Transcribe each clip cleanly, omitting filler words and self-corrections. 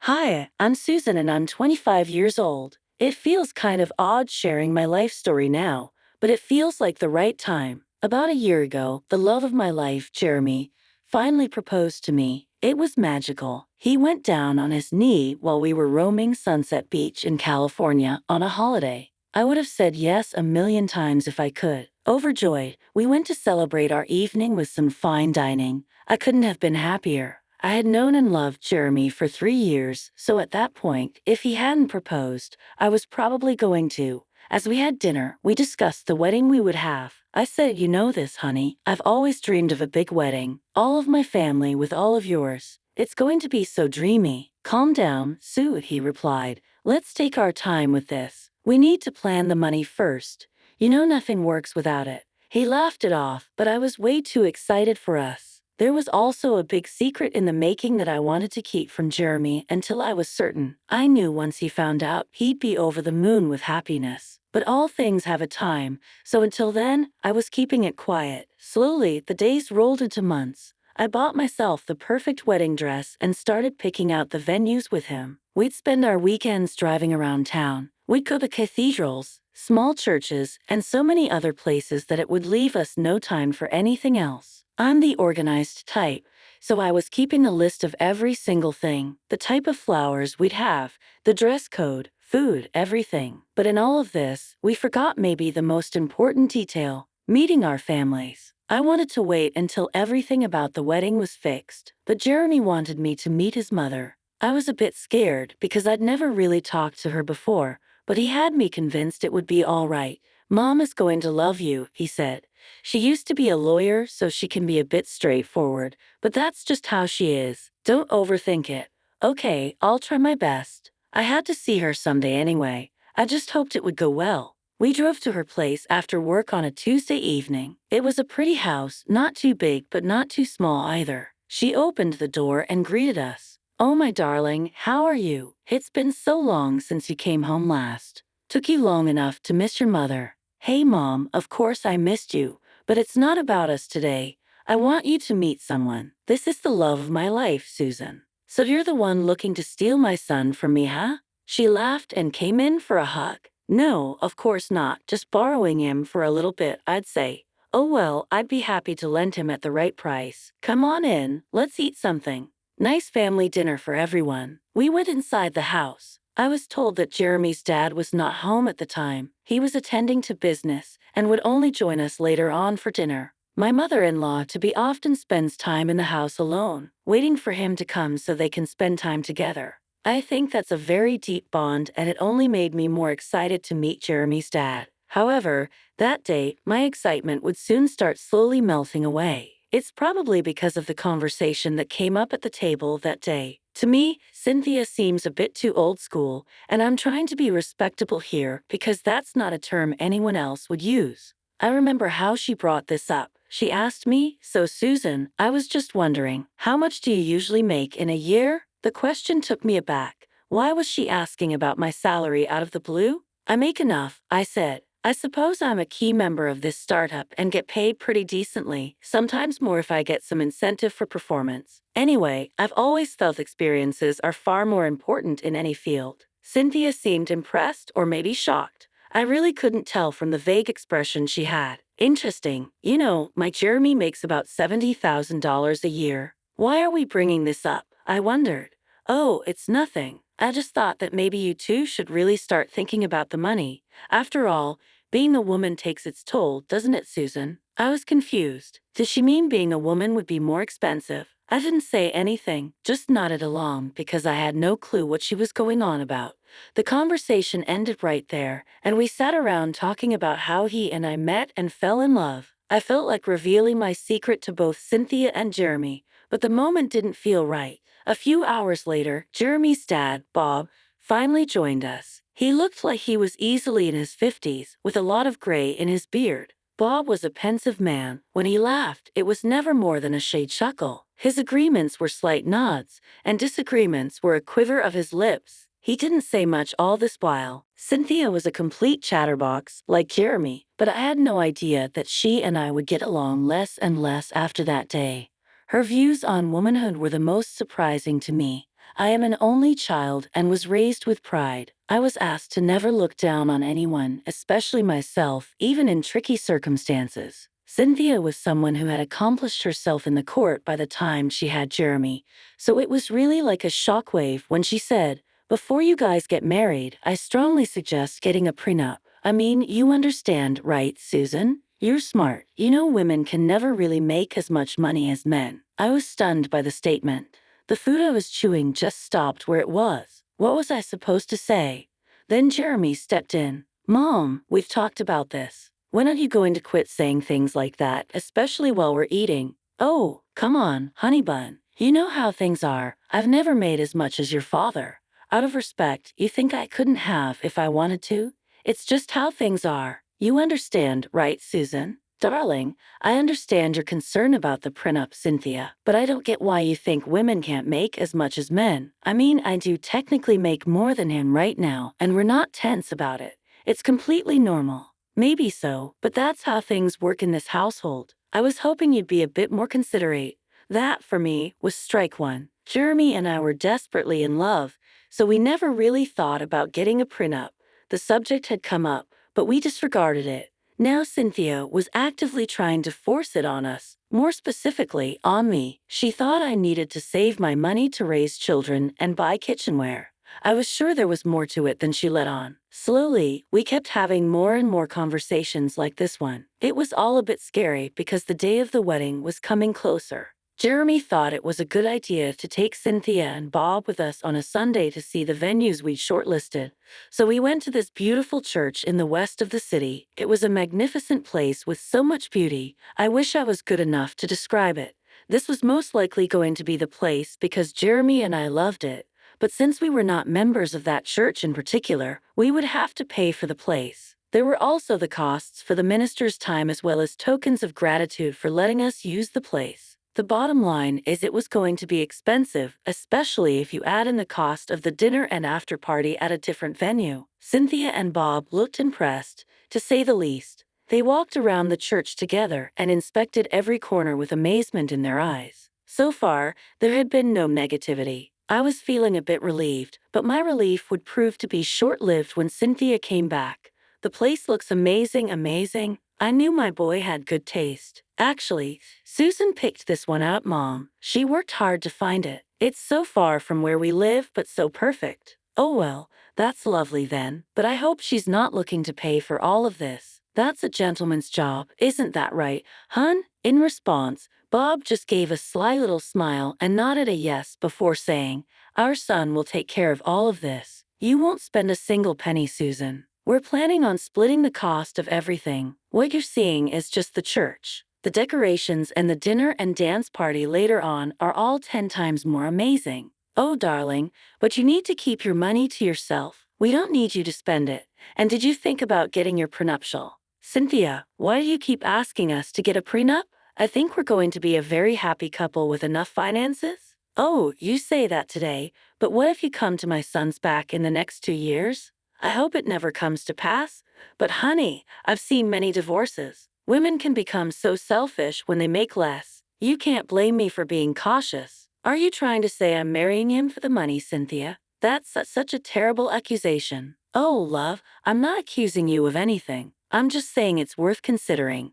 Hi, I'm Susan and I'm 25 years old. It feels kind of odd sharing my life story now, but it feels like the right time. About a year ago, the love of my life, Jeremy, finally proposed to me. It was magical. He went down on his knee while we were roaming Sunset Beach in California on a holiday. I would have said yes a million times if I could. Overjoyed, we went to celebrate our evening with some fine dining. I couldn't have been happier. I had known and loved Jeremy for 3 years, so at that point, if he hadn't proposed, I was probably going to. As we had dinner, we discussed the wedding we would have. I said, "You know this, honey. I've always dreamed of a big wedding. All of my family with all of yours. It's going to be so dreamy." "Calm down, Sue," he replied. "Let's take our time with this. We need to plan the money first. You know nothing works without it." He laughed it off, but I was way too excited for us. There was also a big secret in the making that I wanted to keep from Jeremy until I was certain. I knew once he found out, he'd be over the moon with happiness. But all things have a time, so until then, I was keeping it quiet. Slowly, the days rolled into months. I bought myself the perfect wedding dress and started picking out the venues with him. We'd spend our weekends driving around town. We'd go to cathedrals, small churches, and so many other places that it would leave us no time for anything else. I'm the organized type, so I was keeping a list of every single thing, the type of flowers we'd have, the dress code, food, everything. But in all of this, we forgot maybe the most important detail, meeting our families. I wanted to wait until everything about the wedding was fixed, but Jeremy wanted me to meet his mother. I was a bit scared because I'd never really talked to her before, but he had me convinced it would be all right. "Mom is going to love you," he said. "She used to be a lawyer, so she can be a bit straightforward, but that's just how she is. Don't overthink it." "Okay, I'll try my best." I had to see her someday anyway. I just hoped it would go well. We drove to her place after work on a Tuesday evening. It was a pretty house, not too big but not too small either. She opened the door and greeted us. "Oh, my darling, how are you? It's been so long since you came home last. Took you long enough to miss your mother." "Hey, Mom, of course I missed you, but it's not about us today. I want you to meet someone. This is the love of my life, Susan." "So you're the one looking to steal my son from me, huh?" She laughed and came in for a hug. "No, of course not, just borrowing him for a little bit, I'd say." "Oh well, I'd be happy to lend him at the right price. Come on in, let's eat something." Nice family dinner for everyone. We went inside the house. I was told that Jeremy's dad was not home at the time. He was attending to business and would only join us later on for dinner. My mother-in-law often spends time in the house alone, waiting for him to come so they can spend time together. I think that's a very deep bond, and it only made me more excited to meet Jeremy's dad. However, that day, my excitement would soon start slowly melting away. It's probably because of the conversation that came up at the table that day. To me, Cynthia seems a bit too old school, and I'm trying to be respectable here because that's not a term anyone else would use. I remember how she brought this up. She asked me, "So Susan, I was just wondering, how much do you usually make in a year?" The question took me aback. Why was she asking about my salary out of the blue? "I make enough," I said. "I suppose I'm a key member of this startup and get paid pretty decently, sometimes more if I get some incentive for performance. Anyway, I've always felt experiences are far more important in any field." Cynthia seemed impressed or maybe shocked. I really couldn't tell from the vague expression she had. "Interesting. You know, my Jeremy makes about $70,000 a year." "Why are we bringing this up?" I wondered. "Oh, it's nothing. I just thought that maybe you two should really start thinking about the money. After all, being a woman takes its toll, doesn't it, Susan?" I was confused. Did she mean being a woman would be more expensive? I didn't say anything, just nodded along because I had no clue what she was going on about. The conversation ended right there, and we sat around talking about how he and I met and fell in love. I felt like revealing my secret to both Cynthia and Jeremy, but the moment didn't feel right. A few hours later, Jeremy's dad, Bob, finally joined us. He looked like he was easily in his 50s, with a lot of gray in his beard. Bob was a pensive man. When he laughed, it was never more than a shade chuckle. His agreements were slight nods, and disagreements were a quiver of his lips. He didn't say much all this while. Cynthia was a complete chatterbox, like Jeremy, but I had no idea that she and I would get along less and less after that day. Her views on womanhood were the most surprising to me. I am an only child and was raised with pride. I was asked to never look down on anyone, especially myself, even in tricky circumstances. Cynthia was someone who had accomplished herself in the court by the time she had Jeremy, so it was really like a shockwave when she said, "Before you guys get married, I strongly suggest getting a prenup." I mean, you understand, right, Susan? You're smart. You know women can never really make as much money as men. I was stunned by the statement. The food I was chewing just stopped where it was. What was I supposed to say? Then Jeremy stepped in. "Mom, we've talked about this. When are you going to quit saying things like that, especially while we're eating?" "Oh, come on, honey bun. You know how things are. I've never made as much as your father. Out of respect, you think I couldn't have if I wanted to? It's just how things are. You understand, right, Susan?" "Darling, I understand your concern about the prenup, Cynthia, but I don't get why you think women can't make as much as men. I mean, I do technically make more than him right now, and we're not tense about it. It's completely normal." "Maybe so, but that's how things work in this household. I was hoping you'd be a bit more considerate." That, for me, was strike one. Jeremy and I were desperately in love, so we never really thought about getting a prenup. The subject had come up, but we disregarded it. Now Cynthia was actively trying to force it on us, more specifically on me. She thought I needed to save my money to raise children and buy kitchenware. I was sure there was more to it than she let on. Slowly, we kept having more and more conversations like this one. It was all a bit scary because the day of the wedding was coming closer. Jeremy thought it was a good idea to take Cynthia and Bob with us on a Sunday to see the venues we'd shortlisted. So we went to this beautiful church in the west of the city. It was a magnificent place with so much beauty. I wish I was good enough to describe it. This was most likely going to be the place because Jeremy and I loved it. But since we were not members of that church in particular, we would have to pay for the place. There were also the costs for the minister's time as well as tokens of gratitude for letting us use the place. The bottom line is it was going to be expensive, especially if you add in the cost of the dinner and after party at a different venue. Cynthia and Bob looked impressed, to say the least. They walked around the church together and inspected every corner with amazement in their eyes. So far, there had been no negativity. I was feeling a bit relieved, but my relief would prove to be short-lived when Cynthia came back. "The place looks amazing, amazing." I knew my boy had good taste. "Actually, Susan picked this one out, Mom. She worked hard to find it. It's so far from where we live, but so perfect." "Oh well, that's lovely then, but I hope she's not looking to pay for all of this. That's a gentleman's job, isn't that right, hun?" In response, Bob just gave a sly little smile and nodded a yes before saying, "Our son will take care of all of this. You won't spend a single penny, Susan. We're planning on splitting the cost of everything. What you're seeing is just the church. The decorations and the dinner and dance party later on are all 10 times more amazing." "Oh, darling, but you need to keep your money to yourself. We don't need you to spend it. And did you think about getting your prenuptial?" "Cynthia, why do you keep asking us to get a prenup? I think we're going to be a very happy couple with enough finances." "Oh, you say that today, but what if you come to my son's back in the next 2 years? I hope it never comes to pass. But honey, I've seen many divorces. Women can become so selfish when they make less. You can't blame me for being cautious." "Are you trying to say I'm marrying him for the money, Cynthia? That's such a terrible accusation." "Oh, love, I'm not accusing you of anything. I'm just saying it's worth considering.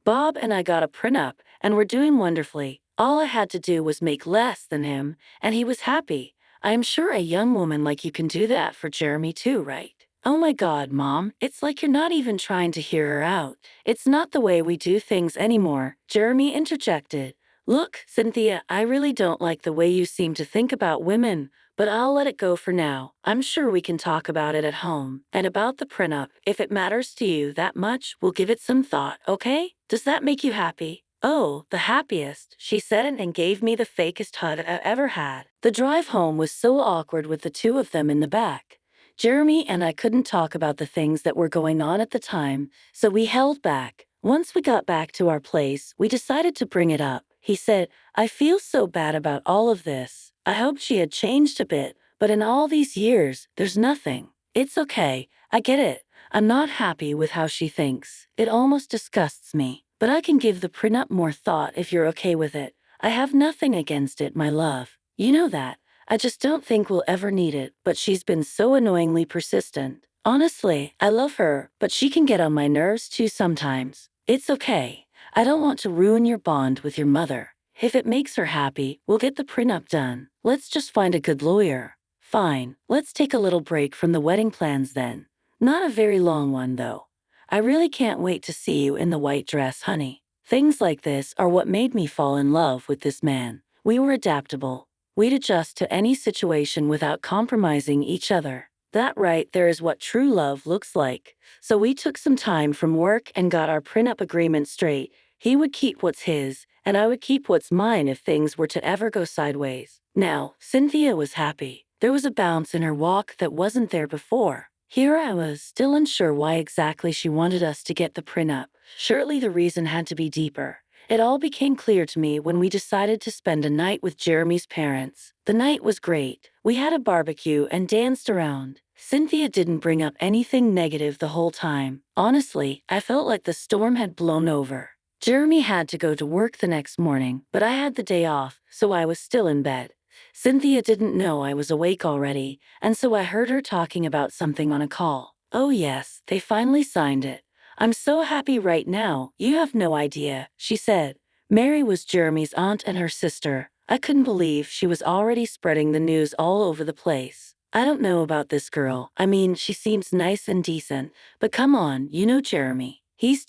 Bob and I got a prenup, and we're doing wonderfully. All I had to do was make less than him, and he was happy. I'm sure a young woman like you can do that for Jeremy too, right?" "Oh my God, Mom, it's like you're not even trying to hear her out. It's not the way we do things anymore," Jeremy interjected. "Look, Cynthia, I really don't like the way you seem to think about women, but I'll let it go for now. I'm sure we can talk about it at home. And about the prenup, if it matters to you that much, we'll give it some thought, okay? Does that make you happy?" "Oh, the happiest," she said and gave me the fakest hug I've ever had. The drive home was so awkward with the two of them in the back. Jeremy and I couldn't talk about the things that were going on at the time, so we held back. Once we got back to our place, we decided to bring it up. He said, "I feel so bad about all of this. I hoped she had changed a bit, but in all these years, there's nothing." "It's okay. I get it. I'm not happy with how she thinks. It almost disgusts me. But I can give the prenup more thought if you're okay with it. I have nothing against it, my love. You know that. I just don't think we'll ever need it, but she's been so annoyingly persistent. Honestly, I love her, but she can get on my nerves too sometimes. It's okay. I don't want to ruin your bond with your mother. If it makes her happy, we'll get the prenup done. Let's just find a good lawyer. Fine, let's take a little break from the wedding plans then. Not a very long one, though. I really can't wait to see you in the white dress, honey. Things like this are what made me fall in love with this man. We were adaptable. We'd adjust to any situation without compromising each other. That right there is what true love looks like. So we took some time from work and got our prenup agreement straight. He would keep what's his, and I would keep what's mine if things were to ever go sideways. Now, Cynthia was happy. There was a bounce in her walk that wasn't there before. Here I was, still unsure why exactly she wanted us to get the prenup. Surely the reason had to be deeper. It all became clear to me when we decided to spend a night with Jeremy's parents. The night was great. We had a barbecue and danced around. Cynthia didn't bring up anything negative the whole time. Honestly, I felt like the storm had blown over. Jeremy had to go to work the next morning, but I had the day off, so I was still in bed. Cynthia didn't know I was awake already, and so I heard her talking about something on a call. Oh yes, they finally signed it. I'm so happy right now, you have no idea, she said. Mary was Jeremy's aunt and her sister. I couldn't believe she was already spreading the news all over the place. I don't know about this girl. I mean, she seems nice and decent, but come on, you know Jeremy. He's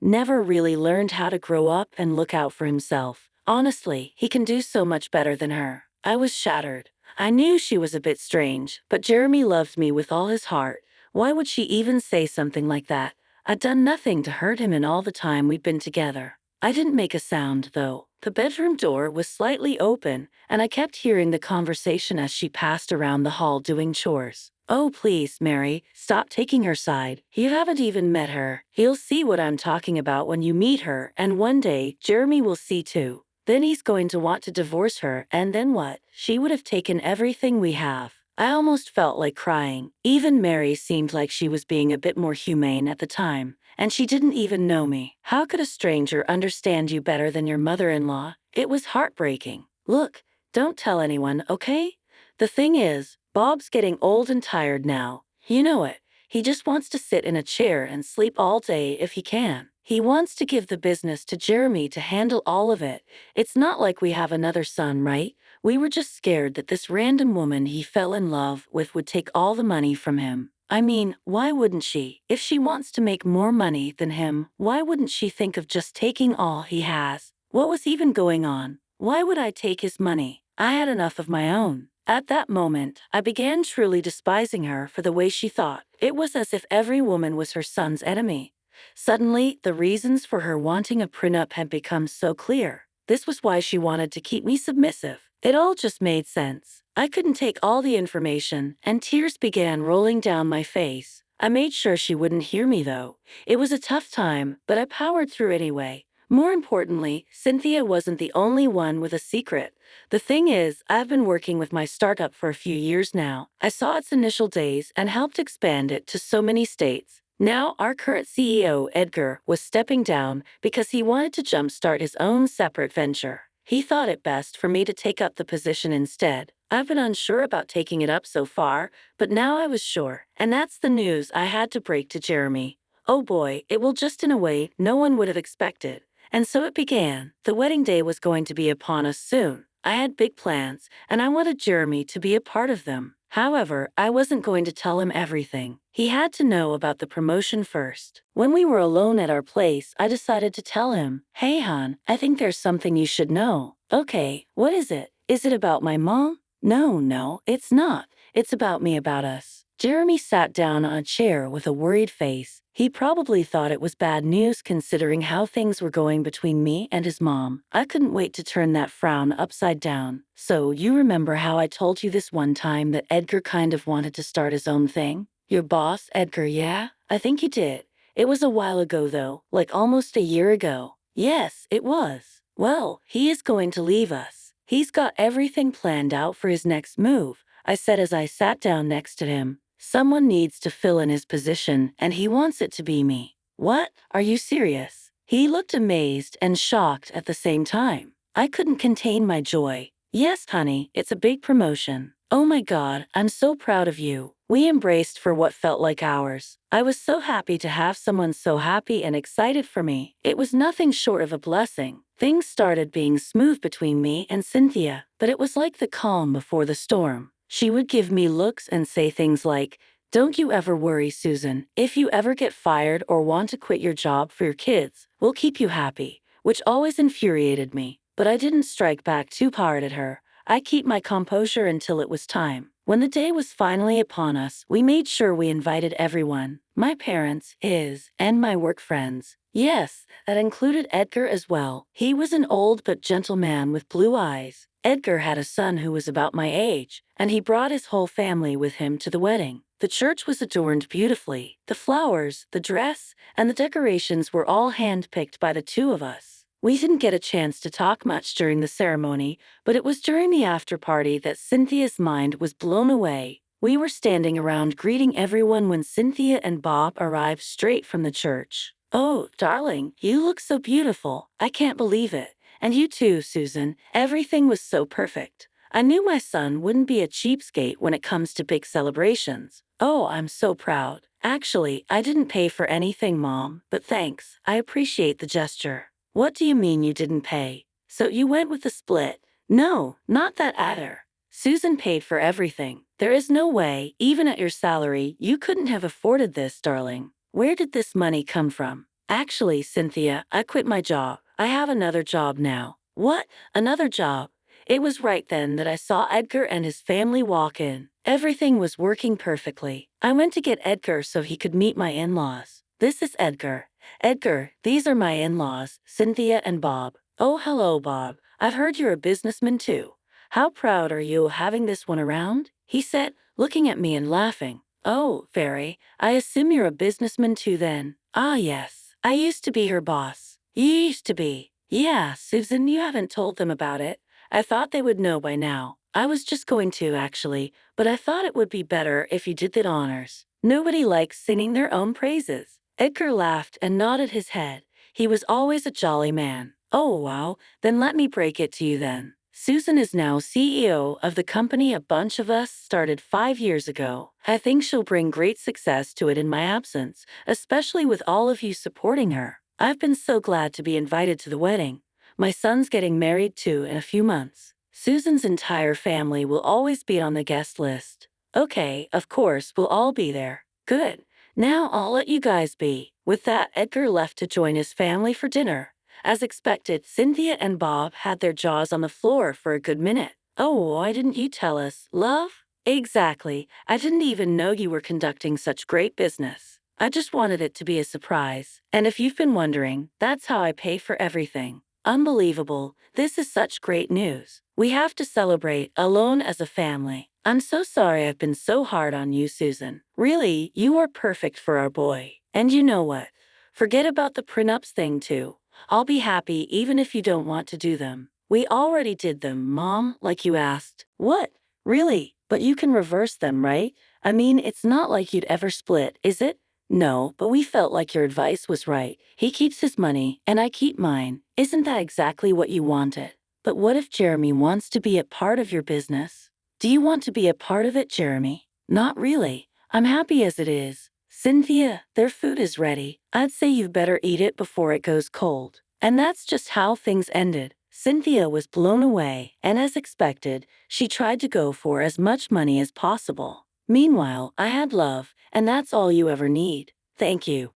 never really learned how to grow up and look out for himself. Honestly, he can do so much better than her. I was shattered. I knew she was a bit strange, but Jeremy loved me with all his heart. Why would she even say something like that? I'd done nothing to hurt him in all the time we'd been together. I didn't make a sound, though. The bedroom door was slightly open, and I kept hearing the conversation as she passed around the hall doing chores. Oh, please, Mary, stop taking her side. You haven't even met her. He'll see what I'm talking about when you meet her, and one day, Jeremy will see too. Then he's going to want to divorce her, and then what? She would have taken everything we have. I almost felt like crying. Even Mary seemed like she was being a bit more humane at the time, and she didn't even know me. How could a stranger understand you better than your mother-in-law? It was heartbreaking. Look, don't tell anyone, okay? The thing is, Bob's getting old and tired now. You know it. He just wants to sit in a chair and sleep all day if he can. He wants to give the business to Jeremy to handle all of it. It's not like we have another son, right? We were just scared that this random woman he fell in love with would take all the money from him. I mean, why wouldn't she? If she wants to make more money than him, why wouldn't she think of just taking all he has? What was even going on? Why would I take his money? I had enough of my own. At that moment, I began truly despising her for the way she thought. It was as if every woman was her son's enemy. Suddenly, the reasons for her wanting a prenup had become so clear. This was why she wanted to keep me submissive. It all just made sense. I couldn't take all the information, and tears began rolling down my face. I made sure she wouldn't hear me, though. It was a tough time, but I powered through anyway. More importantly, Cynthia wasn't the only one with a secret. The thing is, I've been working with my startup for a few years now. I saw its initial days and helped expand it to so many states. Now, our current CEO, Edgar, was stepping down because he wanted to jumpstart his own separate venture. He thought it best for me to take up the position instead. I've been unsure about taking it up so far, but now I was sure, and that's the news I had to break to Jeremy. Oh boy, it will just in a way no one would have expected. And so it began. The wedding day was going to be upon us soon. I had big plans, and I wanted Jeremy to be a part of them. However, I wasn't going to tell him everything. He had to know about the promotion first. When we were alone at our place, I decided to tell him, "Hey, hon, I think there's something you should know." "Okay, what is it? Is it about my mom?" No, it's not. It's about me, about us." Jeremy sat down on a chair with a worried face. He probably thought it was bad news considering how things were going between me and his mom. I couldn't wait to turn that frown upside down. "So, you remember how I told you this one time that Edgar kind of wanted to start his own thing? Your boss, Edgar, yeah? I think you did. It was a while ago though, like almost a year ago." "Yes, it was." "Well, he is going to leave us. He's got everything planned out for his next move," I said as I sat down next to him. "Someone needs to fill in his position, and he wants it to be me." "What? Are you serious?" He looked amazed and shocked at the same time. I couldn't contain my joy. Yes, honey, it's a big promotion. Oh my god, I'm so proud of you. We embraced for what felt like hours. I was so happy to have someone so happy and excited for me. It was nothing short of a blessing. Things started being smooth between me and Cynthia, but it was like the calm before the storm. She would give me looks and say things like, "Don't you ever worry, Susan. If you ever get fired or want to quit your job for your kids, we'll keep you happy," which always infuriated me. But I didn't strike back too hard at her. I keep my composure until it was time. When the day was finally upon us, we made sure we invited everyone. My parents, his, and my work friends. Yes, that included Edgar as well. He was an old but gentle man with blue eyes. Edgar had a son who was about my age, and he brought his whole family with him to the wedding. The church was adorned beautifully. The flowers, the dress, and the decorations were all hand-picked by the two of us. We didn't get a chance to talk much during the ceremony, but it was during the after-party that Cynthia's mind was blown away. We were standing around greeting everyone when Cynthia and Bob arrived straight from the church. "Oh, darling, you look so beautiful. I can't believe it. And you too, Susan. Everything was so perfect. I knew my son wouldn't be a cheapskate when it comes to big celebrations. Oh, I'm so proud. Actually, I didn't pay for anything, Mom, but thanks. I appreciate the gesture." "What do you mean you didn't pay? So you went with the split?" "No, not that either. Susan paid for everything. There is no way, even at your salary, you couldn't have afforded this, darling. Where did this money come from?" "Actually, Cynthia, I quit my job. I have another job now." "What? Another job?" It was right then that I saw Edgar and his family walk in. Everything was working perfectly. I went to get Edgar so he could meet my in-laws. "This is Edgar. Edgar, these are my in-laws, Cynthia and Bob." "Oh, hello, Bob. I've heard you're a businessman too. How proud are you of having this one around?" he said, looking at me and laughing. "Oh, very. I assume you're a businessman too then." "Ah, yes. I used to be her boss." "You used to be?" "Yeah, Susan, you haven't told them about it. I thought they would know by now. I was just going to, actually, but I thought it would be better if you did the honors. Nobody likes singing their own praises." Edgar laughed and nodded his head. He was always a jolly man. "Oh, wow. Then let me break it to you then. Susan is now CEO of the company a bunch of us started 5 years ago. I think she'll bring great success to it in my absence, especially with all of you supporting her. I've been so glad to be invited to the wedding. My son's getting married too in a few months. Susan's entire family will always be on the guest list." "Okay, of course, we'll all be there." "Good. Now I'll let you guys be." With that, Edgar left to join his family for dinner. As expected, Cynthia and Bob had their jaws on the floor for a good minute. "Oh, why didn't you tell us, love?" "Exactly. I didn't even know you were conducting such great business. I just wanted it to be a surprise. And if you've been wondering, that's how I pay for everything." "Unbelievable. This is such great news. We have to celebrate alone as a family. I'm so sorry I've been so hard on you, Susan. Really, you are perfect for our boy. And you know what? Forget about the prenups thing too. I'll be happy even if you don't want to do them. We already did them, Mom, like you asked." "What? Really? But you can reverse them, right? I mean, it's not like you'd ever split, is it?" "No, but we felt like your advice was right. He keeps his money, and I keep mine. Isn't that exactly what you wanted?" "But what if Jeremy wants to be a part of your business?" "Do you want to be a part of it, Jeremy?" "Not really. I'm happy as it is. Cynthia, their food is ready. I'd say you better eat it before it goes cold." And that's just how things ended. Cynthia was blown away, and as expected, she tried to go for as much money as possible. Meanwhile, I had love, and that's all you ever need. Thank you.